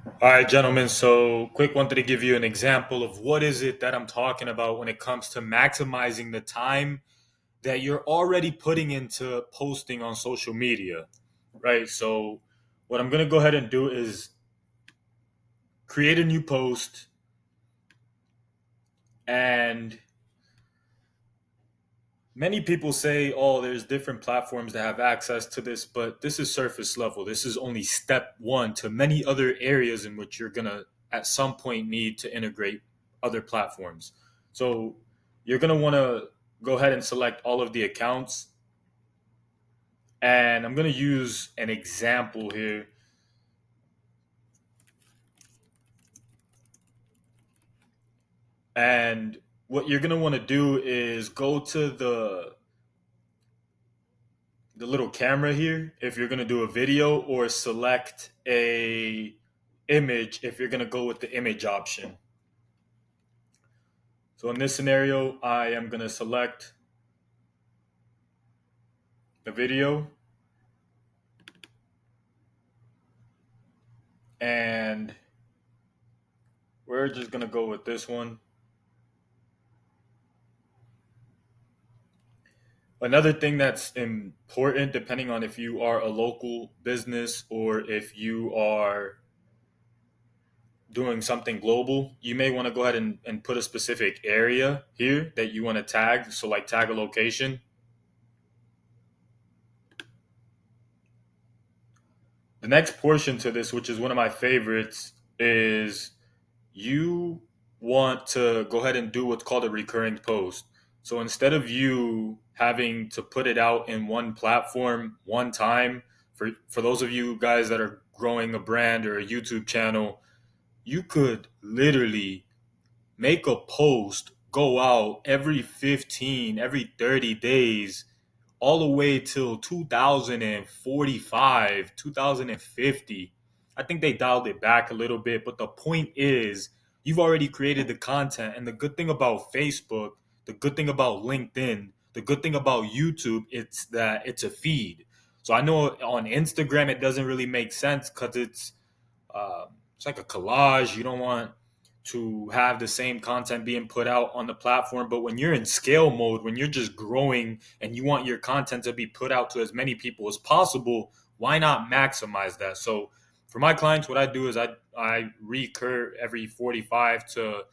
All right, gentlemen. So, quick wanted to give you an example of what is it that I'm talking about when it comes to maximizing the time that you're already putting into posting on social media, right? So, what I'm going to go ahead and do is create a new post, and many people say, oh, there's different platforms that have access to this, but this is surface level. This is only step one to many other areas in which you're going to, at some point, need to integrate other platforms. So you're going to want to go ahead and select all of the accounts. And I'm going to use an example here. And what you're going to want to do is go to the little camera here if you're going to do a video, or select a image if you're going to go with the image option. So in this scenario, I am going to select the video, and we're just going to go with this one. Another thing that's important, depending on if you are a local business or if you are doing something global, you may want to go ahead and put a specific area here that you want to tag. So, like, tag a location. The next portion to this, which is one of my favorites, is you want to go ahead and do what's called a recurring post. So instead of you having to put it out in one platform one time, for those of you guys that are growing a brand or a YouTube channel, you could literally make a post go out every 15, every 30 days, all the way till 2045, 2050. I think they dialed it back a little bit, but the point is you've already created the content. And the good thing about Facebook, the good thing about LinkedIn, the good thing about YouTube, it's that it's a feed. So I know on Instagram it doesn't really make sense because it's like a collage. You don't want to have the same content being put out on the platform. But when you're in scale mode, when you're just growing and you want your content to be put out to as many people as possible, why not maximize that? So for my clients, what I do is I recur every 45 to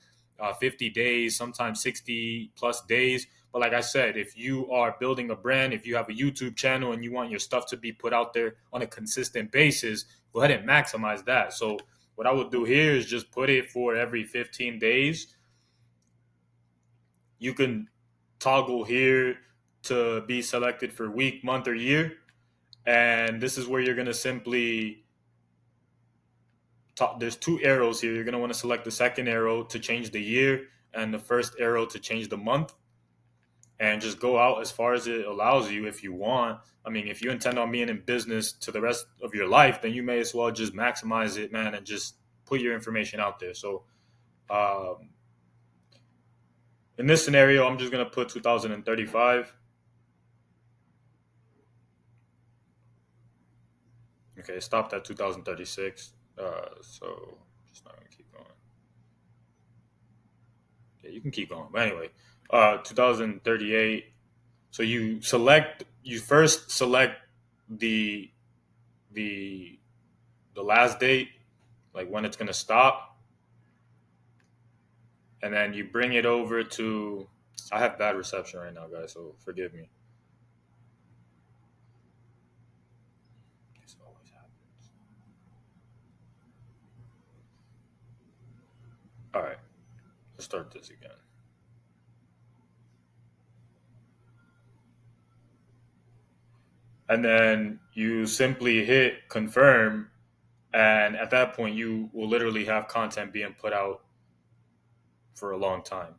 50 days, sometimes 60 plus days. But like I said, if you are building a brand, if you have a YouTube channel and you want your stuff to be put out there on a consistent basis, go ahead and maximize that. So what I would do here is just put it for every 15 days. You can toggle here to be selected for week, month, or year. And this is where you're going to simply there's two arrows here. You're going to want to select the second arrow to change the year and the first arrow to change the month, and just go out as far as it allows you if you want. I mean, if you intend on being in business to the rest of your life, then you may as well just maximize it, man, and just put your information out there. So um, in this scenario, I'm just going to put 2035. Okay, it stopped at 2036. So just not going to keep going. Yeah, you can keep going. But anyway, 2038. So you first select the the the last date, like when it's gonna stop, and then you bring it over to. I have bad reception right now, guys, so forgive me. This always happens. All right, let's start this again. And then you simply hit confirm, and at that point, you will literally have content being put out for a long time.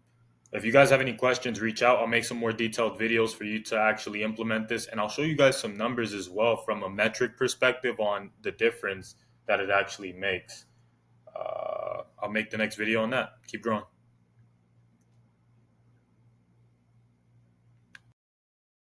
If you guys have any questions, reach out. I'll make some more detailed videos for you to actually implement this. And I'll show you guys some numbers as well from a metric perspective on the difference that it actually makes. I'll make the next video on that. Keep growing.